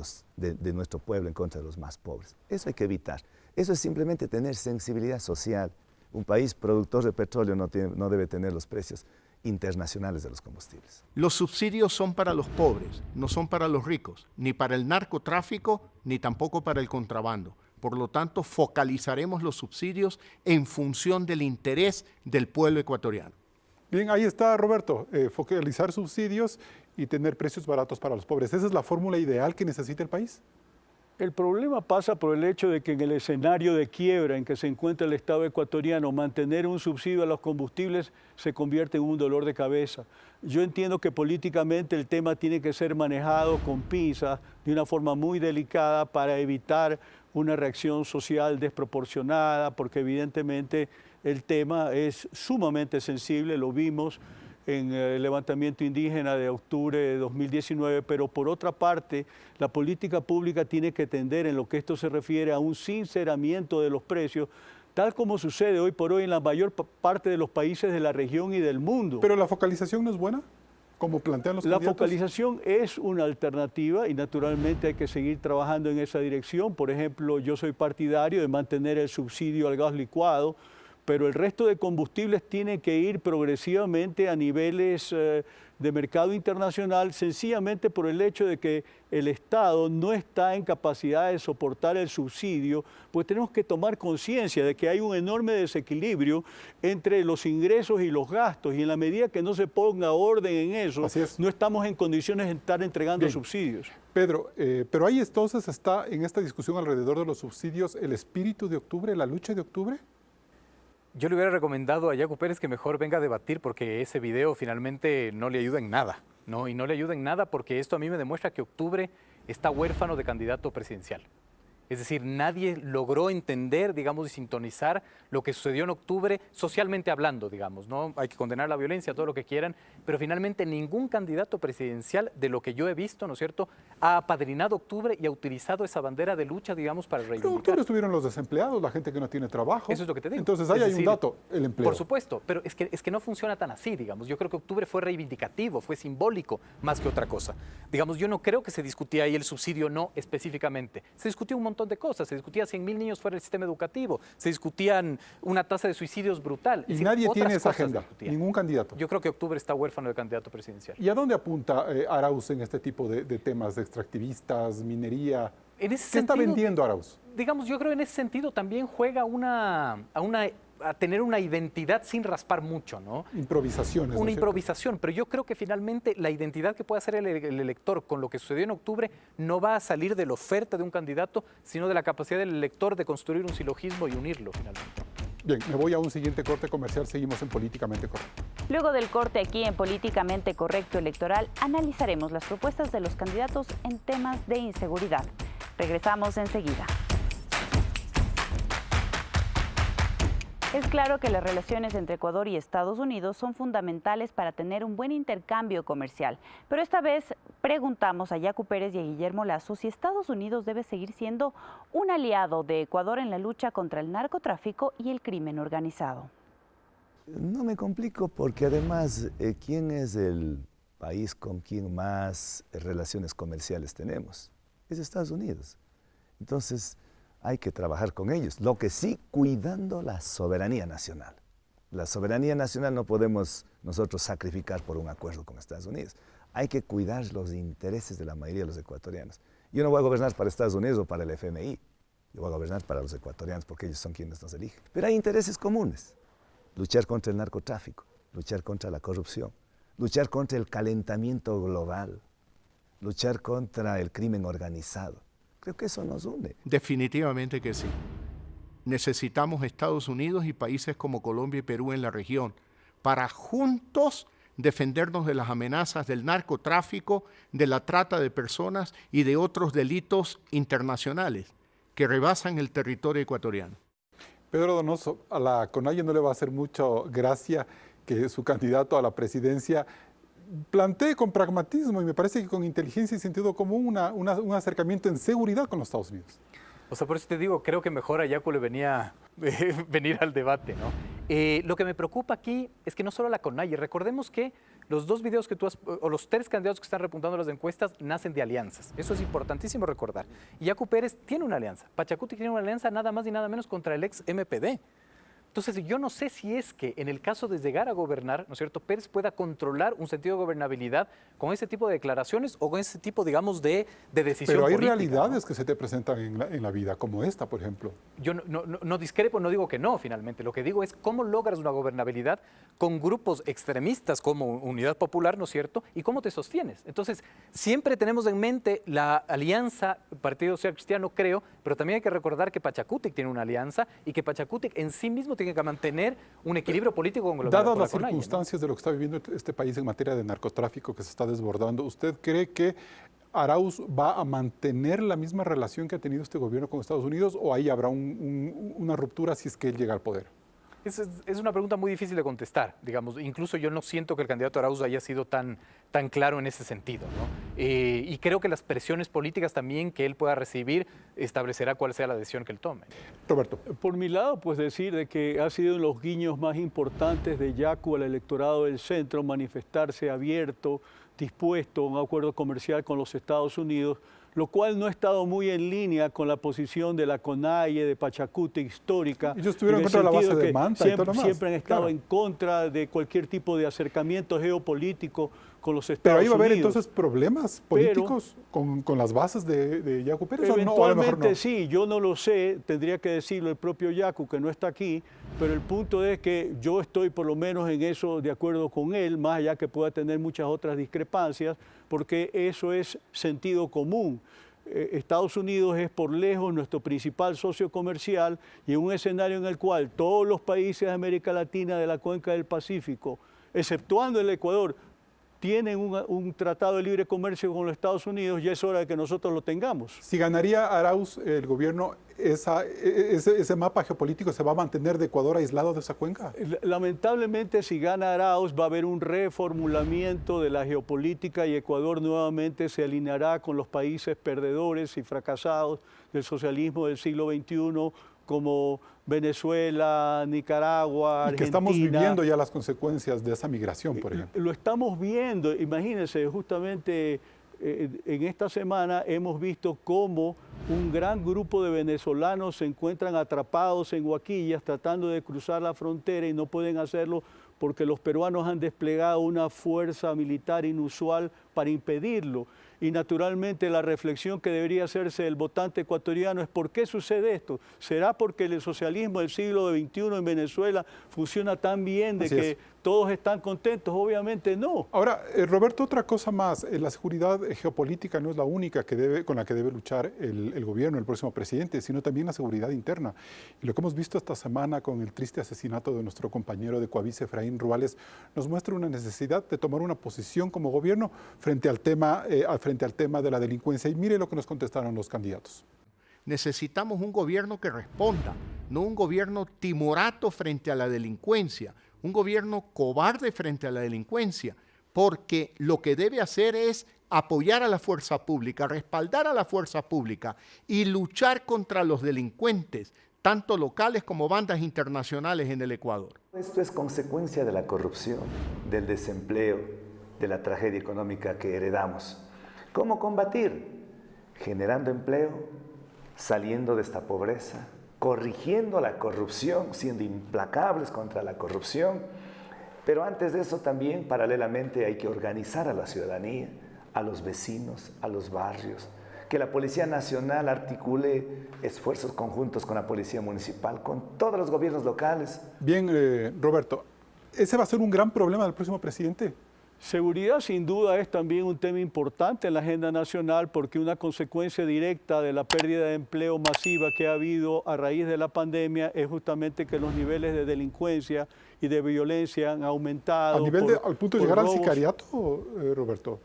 nuestro pueblo, en contra de los más pobres. Eso hay que evitar. Eso es simplemente tener sensibilidad social. Un país productor de petróleo no debe tener los precios internacionales de los combustibles.
Los subsidios son para los pobres, no son para los ricos, ni para el narcotráfico, ni tampoco para el contrabando. Por lo tanto, focalizaremos los subsidios en función del interés del pueblo ecuatoriano.
Bien, ahí está, Roberto, focalizar subsidios y tener precios baratos para los pobres. ¿Esa es la fórmula ideal que necesita el país?
El problema pasa por el hecho de que en el escenario de quiebra en que se encuentra el Estado ecuatoriano, mantener un subsidio a los combustibles se convierte en un dolor de cabeza. Yo entiendo que políticamente el tema tiene que ser manejado con pinzas, de una forma muy delicada para evitar una reacción social desproporcionada, porque evidentemente el tema es sumamente sensible, lo vimos en el levantamiento indígena de octubre de 2019, pero por otra parte, la política pública tiene que tender en lo que esto se refiere a un sinceramiento de los precios, tal como sucede hoy por hoy en la mayor parte de los países de la región y del mundo.
¿Pero la focalización no es buena, como plantean los candidatos?
La focalización es una alternativa y naturalmente hay que seguir trabajando en esa dirección. Por ejemplo, yo soy partidario de mantener el subsidio al gas licuado, pero el resto de combustibles tiene que ir progresivamente a niveles de mercado internacional, sencillamente por el hecho de que el Estado no está en capacidad de soportar el subsidio, pues tenemos que tomar conciencia de que hay un enorme desequilibrio entre los ingresos y los gastos, y en la medida que no se ponga orden en eso, no estamos en condiciones de estar entregando subsidios.
Pedro, pero ahí entonces está en esta discusión alrededor de los subsidios el espíritu de octubre, la lucha de octubre.
Yo le hubiera recomendado a Yacu Pérez que mejor venga a debatir porque ese video finalmente no le ayuda en nada, ¿no? Y no le ayuda en nada porque esto a mí me demuestra que octubre está huérfano de candidato presidencial. Es decir, nadie logró entender, digamos, y sintonizar lo que sucedió en octubre, socialmente hablando, digamos, ¿no? Hay que condenar la violencia, todo lo que quieran, pero finalmente ningún candidato presidencial, de lo que yo he visto, ¿no es cierto?, ha apadrinado octubre y ha utilizado esa bandera de lucha, digamos, para reivindicar.
Pero en octubre estuvieron los desempleados, la gente que no tiene trabajo.
Eso es lo que te digo.
Entonces ahí hay un dato, el empleo.
Por supuesto, pero es que no funciona tan así, digamos. Yo creo que octubre fue reivindicativo, fue simbólico, más que otra cosa. Digamos, yo no creo que se discutía ahí el subsidio no específicamente. Se discutió un montón de cosas, se discutía 100.000 niños fuera del sistema educativo, se discutían una tasa de suicidios brutal.
Y nadie tiene esa agenda, ningún candidato.
Yo creo que octubre está huérfano de candidato presidencial.
¿Y a dónde apunta Arauz en este tipo de temas de extractivistas, minería? ¿Qué está vendiendo Arauz?
Digamos, yo creo en ese sentido también juega a tener una identidad sin raspar mucho, ¿no?
Improvisaciones.
Una improvisación, pero yo creo que finalmente la identidad que puede hacer el elector con lo que sucedió en octubre no va a salir de la oferta de un candidato, sino de la capacidad del elector de construir un silogismo y unirlo finalmente.
Bien, me voy a un siguiente corte comercial, seguimos en Políticamente Correcto.
Luego del corte aquí en Políticamente Correcto Electoral, analizaremos las propuestas de los candidatos en temas de inseguridad. Regresamos enseguida. Es claro que las relaciones entre Ecuador y Estados Unidos son fundamentales para tener un buen intercambio comercial. Pero esta vez preguntamos a Yacu Pérez y a Guillermo Lasso si Estados Unidos debe seguir siendo un aliado de Ecuador en la lucha contra el narcotráfico y el crimen organizado.
No me complico porque además, ¿quién es el país con quien más relaciones comerciales tenemos? Es Estados Unidos. Entonces, hay que trabajar con ellos, lo que sí, cuidando la soberanía nacional. La soberanía nacional no podemos nosotros sacrificar por un acuerdo con Estados Unidos. Hay que cuidar los intereses de la mayoría de los ecuatorianos. Yo no voy a gobernar para Estados Unidos o para el FMI. Yo voy a gobernar para los ecuatorianos porque ellos son quienes nos eligen. Pero hay intereses comunes. Luchar contra el narcotráfico, luchar contra la corrupción, luchar contra el calentamiento global, luchar contra el crimen organizado. Creo que eso nos une.
Definitivamente que sí. Necesitamos Estados Unidos y países como Colombia y Perú en la región para juntos defendernos de las amenazas del narcotráfico, de la trata de personas y de otros delitos internacionales que rebasan el territorio ecuatoriano.
Pedro Donoso, a la CONAIE no le va a hacer mucho gracia que su candidato a la presidencia plantee con pragmatismo y me parece que con inteligencia y sentido común un acercamiento en seguridad con los Estados Unidos.
O sea, por eso te digo, creo que mejor a Yacu le venía venir al debate, ¿no? Lo que me preocupa aquí es que no solo la CONAIE, recordemos que los dos videos que tú has, o los tres candidatos que están repuntando las encuestas, nacen de alianzas. Eso es importantísimo recordar. Y Yacu Pérez tiene una alianza. Pachacuti tiene una alianza nada más y nada menos contra el ex MPD. Entonces, yo no sé si es que en el caso de llegar a gobernar, ¿no es cierto?, Pérez pueda controlar un sentido de gobernabilidad con ese tipo de declaraciones o con ese tipo, digamos, de decisión
Pero hay
política,
realidades,
¿no?,
que se te presentan en la vida, como esta, por ejemplo.
Yo no discrepo, no digo que no, finalmente. Lo que digo es cómo logras una gobernabilidad con grupos extremistas como Unidad Popular, ¿no es cierto?, y cómo te sostienes. Entonces, siempre tenemos en mente la alianza Partido Social Cristiano, creo, pero también hay que recordar que Pachacutic tiene una alianza y que Pachacutic en sí mismo tiene que mantener un equilibrio político con
Dadas las
CONAIE,
circunstancias, ¿no?, de lo que está viviendo este país en materia de narcotráfico que se está desbordando, ¿usted cree que Arauz va a mantener la misma relación que ha tenido este gobierno con Estados Unidos o ahí habrá una ruptura si es que él llega al poder?
Es una pregunta muy difícil de contestar, digamos. Incluso yo no siento que el candidato Arauz haya sido tan claro en ese sentido, ¿no? Y creo que las presiones políticas también que él pueda recibir establecerá cuál sea la decisión que él tome.
Roberto.
Por mi lado, pues decir de que ha sido uno de los guiños más importantes de Yacu al electorado del centro, manifestarse abierto, dispuesto a un acuerdo comercial con los Estados Unidos, lo cual no ha estado muy en línea con la posición de la CONAIE, de Pachacuti histórica.
Ellos estuvieron contra la base de Manta y todo lo demás.
Siempre han estado en contra de cualquier tipo de acercamiento geopolítico con los Estados Unidos.
Pero ahí va a haber entonces problemas políticos con las bases de Yacu Pérez, ¿o no? O a lo mejor no.
Sí, yo no lo sé, tendría que decirlo el propio Yacu, que no está aquí, pero el punto es que yo estoy por lo menos en eso de acuerdo con él, más allá que pueda tener muchas otras discrepancias, porque eso es sentido común. Estados Unidos es por lejos nuestro principal socio comercial y en un escenario en el cual todos los países de América Latina de la cuenca del Pacífico, exceptuando el Ecuador, tienen un tratado de libre comercio con los Estados Unidos, ya es hora de que nosotros lo tengamos.
Si ganaría Arauz el gobierno, ese mapa geopolítico se va a mantener de Ecuador aislado de esa cuenca.
Lamentablemente, si gana Arauz, va a haber un reformulamiento de la geopolítica y Ecuador nuevamente se alineará con los países perdedores y fracasados del socialismo del siglo XXI, como Venezuela, Nicaragua, Argentina.
Y que estamos viviendo ya las consecuencias de esa migración, por ejemplo.
Lo estamos viendo, imagínense, justamente en esta semana hemos visto cómo un gran grupo de venezolanos se encuentran atrapados en Huaquillas tratando de cruzar la frontera y no pueden hacerlo porque los peruanos han desplegado una fuerza militar inusual para impedirlo. Y naturalmente la reflexión que debería hacerse el votante ecuatoriano es ¿por qué sucede esto? ¿Será porque el socialismo del siglo XXI en Venezuela funciona tan bien de que todos están contentos? Obviamente no.
Ahora, Roberto, otra cosa más, la seguridad geopolítica no es la única con la que debe luchar el gobierno, el próximo presidente, sino también la seguridad interna. Y lo que hemos visto esta semana con el triste asesinato de nuestro compañero de Coavisa, Efraín Ruales, nos muestra una necesidad de tomar una posición como gobierno frente al tema de la delincuencia. Y mire lo que nos contestaron los candidatos.
Necesitamos un gobierno que responda, no un gobierno timorato frente a la delincuencia, un gobierno cobarde frente a la delincuencia, porque lo que debe hacer es apoyar a la fuerza pública, respaldar a la fuerza pública y luchar contra los delincuentes, tanto locales como bandas internacionales en el Ecuador.
Esto es consecuencia de la corrupción, del desempleo, de la tragedia económica que heredamos. ¿Cómo combatir? Generando empleo, saliendo de esta pobreza, corrigiendo la corrupción, siendo implacables contra la corrupción. Pero antes de eso también, paralelamente, hay que organizar a la ciudadanía, a los vecinos, a los barrios, que la Policía Nacional articule esfuerzos conjuntos con la Policía Municipal, con todos los gobiernos locales.
Bien, Roberto, ¿ese va a ser un gran problema del próximo presidente?
Seguridad sin duda es también un tema importante en la agenda nacional porque una consecuencia directa de la pérdida de empleo masiva que ha habido a raíz de la pandemia es justamente que los niveles de delincuencia y de violencia han aumentado.
Al punto de llegar al
robos.
sicariato, Roberto.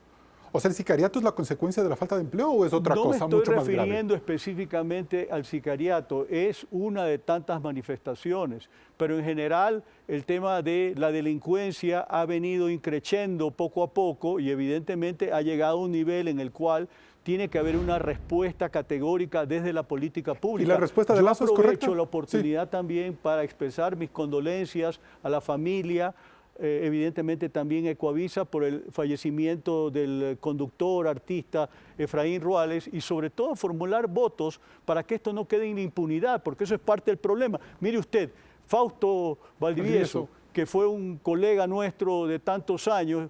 O sea, ¿el sicariato es la consecuencia de la falta de empleo o es otra cosa mucho más grave?
No me estoy refiriendo específicamente al sicariato, es una de tantas manifestaciones, pero en general el tema de la delincuencia ha venido increciendo poco a poco y evidentemente ha llegado a un nivel en el cual tiene que haber una respuesta categórica desde la política pública.
¿Y la respuesta de Lazo es correcta?
Yo aprovecho la oportunidad también para expresar mis condolencias a la familia, evidentemente también Ecoavisa por el fallecimiento del conductor, artista Efraín Ruales y sobre todo formular votos para que esto no quede en impunidad, porque eso es parte del problema. Mire usted, Fausto Valdivieso, que fue un colega nuestro de tantos años,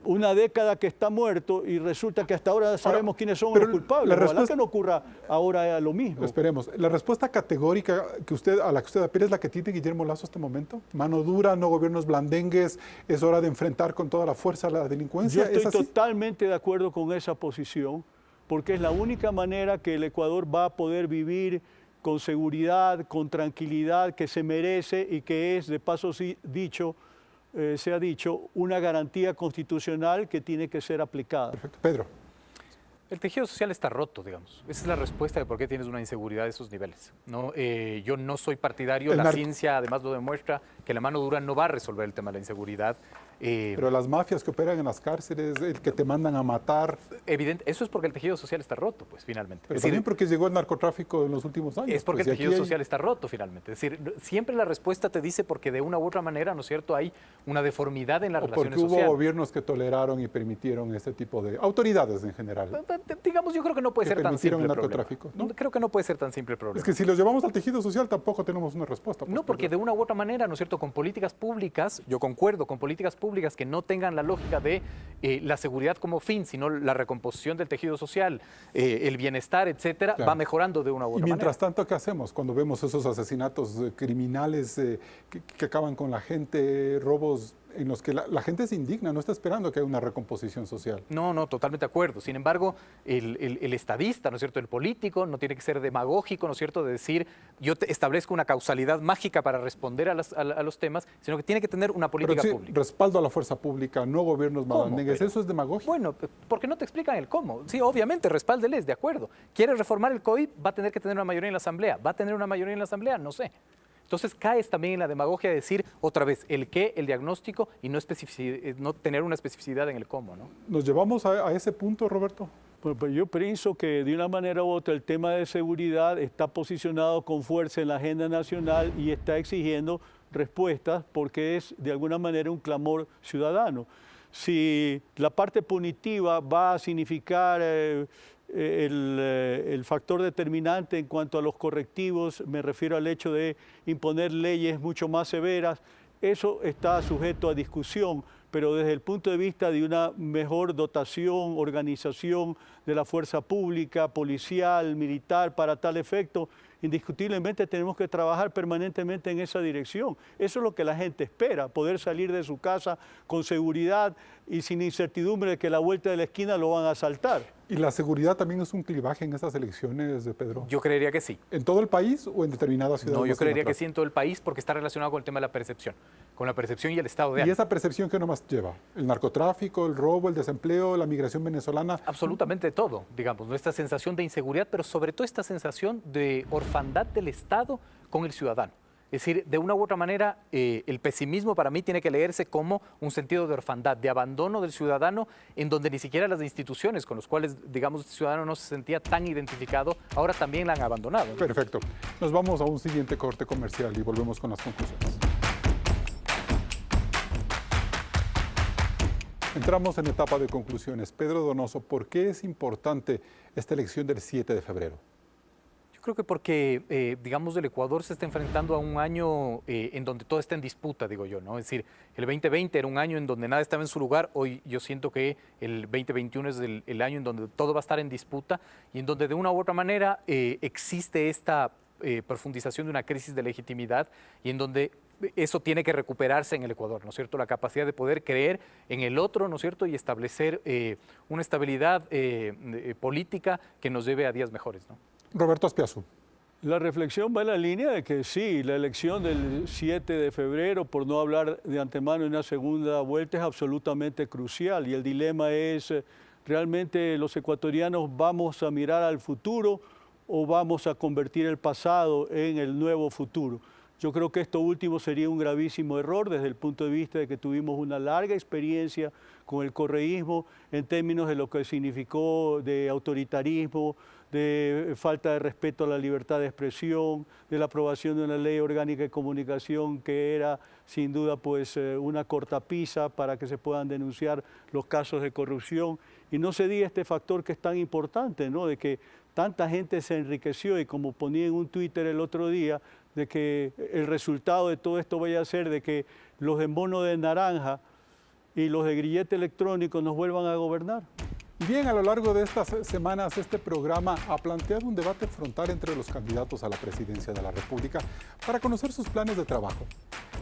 una década que está muerto y resulta que hasta ahora sabemos quiénes son los culpables. Ojalá que no ocurra ahora lo mismo.
Esperemos. La respuesta categórica a la que usted apela es la que tiene Guillermo Lazo hasta este momento. Mano dura, no gobiernos blandengues, es hora de enfrentar con toda la fuerza la delincuencia.
Yo estoy totalmente de acuerdo con esa posición, porque es la única manera que el Ecuador va a poder vivir con seguridad, con tranquilidad, que se merece y que es, de paso dicho, se ha dicho, una garantía constitucional que tiene que ser aplicada.
Perfecto. Pedro.
El tejido social está roto, digamos. Esa es la respuesta de por qué tienes una inseguridad de esos niveles, ¿no? Yo no soy partidario, la ciencia además lo demuestra, que la mano dura no va a resolver el tema de la inseguridad.
Pero las mafias que operan en las cárceles, el que te mandan a matar...
Evidente, eso es porque el tejido social está roto, pues, finalmente.
Pero también porque llegó el narcotráfico en los últimos años.
Es porque el tejido social está roto, finalmente. Es decir, siempre la respuesta te dice porque de una u otra manera, ¿no es cierto?, hay una deformidad en las relaciones sociales.
Porque hubo gobiernos que toleraron y permitieron este tipo de... autoridades en general.
Digamos, yo creo que no puede ser tan simple el
narcotráfico,
problema. ¿No? Creo que no puede ser tan simple el problema.
Es que si los llevamos al tejido social tampoco tenemos una respuesta.
No, porque de una u otra manera, ¿no es cierto?, con políticas públicas, yo concuerdo, con políticas públicas que no tengan la lógica de la seguridad como fin, sino la recomposición del tejido social, el bienestar, etcétera, va mejorando de una u otra manera.
Y mientras tanto, ¿qué hacemos cuando vemos esos asesinatos criminales que acaban con la gente, robos en los que la gente se indigna, no está esperando que haya una recomposición social?
No, totalmente de acuerdo. Sin embargo, el estadista, ¿no es cierto?, el político no tiene que ser demagógico, ¿no es cierto?, de decir yo establezco una causalidad mágica para responder a los temas, sino que tiene que tener una política pública.
Respaldo a la fuerza pública, no gobiernos malandengues, ¿eso es demagogia?
Bueno, ¿por qué no te explican el cómo? Sí, obviamente, respáldeles, de acuerdo. ¿Quieres reformar el COVID? Va a tener que tener una mayoría en la Asamblea. ¿Va a tener una mayoría en la Asamblea? No sé. Entonces caes también en la demagogia de decir otra vez el qué, el diagnóstico y no tener una especificidad en el cómo, ¿no?
¿Nos llevamos a ese punto, Roberto?
Pues yo pienso que de una manera u otra el tema de seguridad está posicionado con fuerza en la agenda nacional y está exigiendo respuestas porque es de alguna manera un clamor ciudadano. Si la parte punitiva va a significar el factor determinante en cuanto a los correctivos, me refiero al hecho de imponer leyes mucho más severas, eso está sujeto a discusión, pero desde el punto de vista de una mejor dotación, organización de la fuerza pública, policial, militar, para tal efecto, indiscutiblemente tenemos que trabajar permanentemente en esa dirección. Eso es lo que la gente espera, poder salir de su casa con seguridad y sin incertidumbre de que a la vuelta de la esquina lo van a asaltar.
¿Y la seguridad también es un clivaje en estas elecciones, Pedro?
Yo creería que sí.
¿En todo el país o en determinadas ciudades?
No, yo creería que sí en todo el país porque está relacionado con el tema de la percepción, con la percepción y el estado de ánimo.
¿Y esa percepción qué nomás lleva? ¿El narcotráfico, el robo, el desempleo, la migración venezolana?
Absolutamente todo, digamos, nuestra sensación de inseguridad, pero sobre todo esta sensación de orfandad del Estado con el ciudadano. Es decir, de una u otra manera, el pesimismo para mí tiene que leerse como un sentido de orfandad, de abandono del ciudadano, en donde ni siquiera las instituciones con las cuales, digamos, el ciudadano no se sentía tan identificado, ahora también la han abandonado, ¿no?
Perfecto. Nos vamos a un siguiente corte comercial y volvemos con las conclusiones. Entramos en etapa de conclusiones. Pedro Donoso, ¿por qué es importante esta elección del 7 de febrero?
Creo que porque, digamos, el Ecuador se está enfrentando a un año en donde todo está en disputa, digo yo, ¿no? Es decir, el 2020 era un año en donde nada estaba en su lugar, hoy yo siento que el 2021 es el año en donde todo va a estar en disputa y en donde de una u otra manera existe esta profundización de una crisis de legitimidad y en donde eso tiene que recuperarse en el Ecuador, ¿no es cierto? La capacidad de poder creer en el otro, ¿no es cierto? Y establecer una estabilidad política que nos lleve a días mejores, ¿no?
Roberto Aspiazu.
La reflexión va en la línea de que sí, la elección del 7 de febrero, por no hablar de antemano en una segunda vuelta, es absolutamente crucial. Y el dilema es, ¿realmente los ecuatorianos vamos a mirar al futuro o vamos a convertir el pasado en el nuevo futuro? Yo creo que esto último sería un gravísimo error desde el punto de vista de que tuvimos una larga experiencia con el correísmo en términos de lo que significó de autoritarismo, de falta de respeto a la libertad de expresión, de la aprobación de una ley orgánica de comunicación que era sin duda pues una cortapisa para que se puedan denunciar los casos de corrupción. Y no se diga este factor que es tan importante, ¿no? De que tanta gente se enriqueció y como ponía en un Twitter el otro día, de que el resultado de todo esto vaya a ser de que los de mono de naranja y los de grillete electrónico nos vuelvan a gobernar.
Bien, a lo largo de estas semanas este programa ha planteado un debate frontal entre los candidatos a la presidencia de la República para conocer sus planes de trabajo.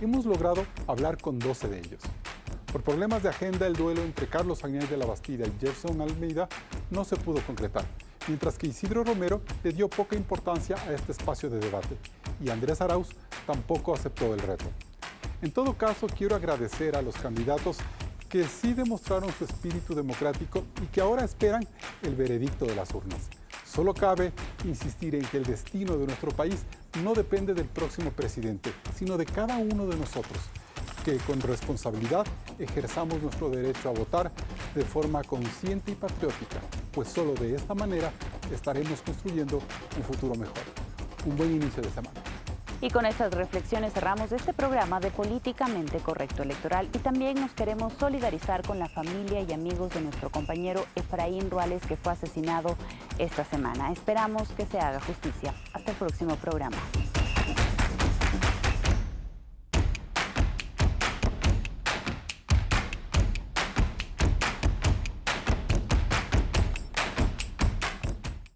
Hemos logrado hablar con 12 de ellos. Por problemas de agenda, el duelo entre Carlos Agnés de la Bastida y Gerson Almeida no se pudo concretar, mientras que Isidro Romero le dio poca importancia a este espacio de debate y Andrés Arauz tampoco aceptó el reto. En todo caso, quiero agradecer a los candidatos que sí demostraron su espíritu democrático y que ahora esperan el veredicto de las urnas. Solo cabe insistir en que el destino de nuestro país no depende del próximo presidente, sino de cada uno de nosotros, que con responsabilidad ejerzamos nuestro derecho a votar de forma consciente y patriótica, pues solo de esta manera estaremos construyendo un futuro mejor. Un buen inicio de semana.
Y con estas reflexiones cerramos este programa de Políticamente Correcto Electoral y también nos queremos solidarizar con la familia y amigos de nuestro compañero Efraín Ruales, que fue asesinado esta semana. Esperamos que se haga justicia. Hasta el próximo programa.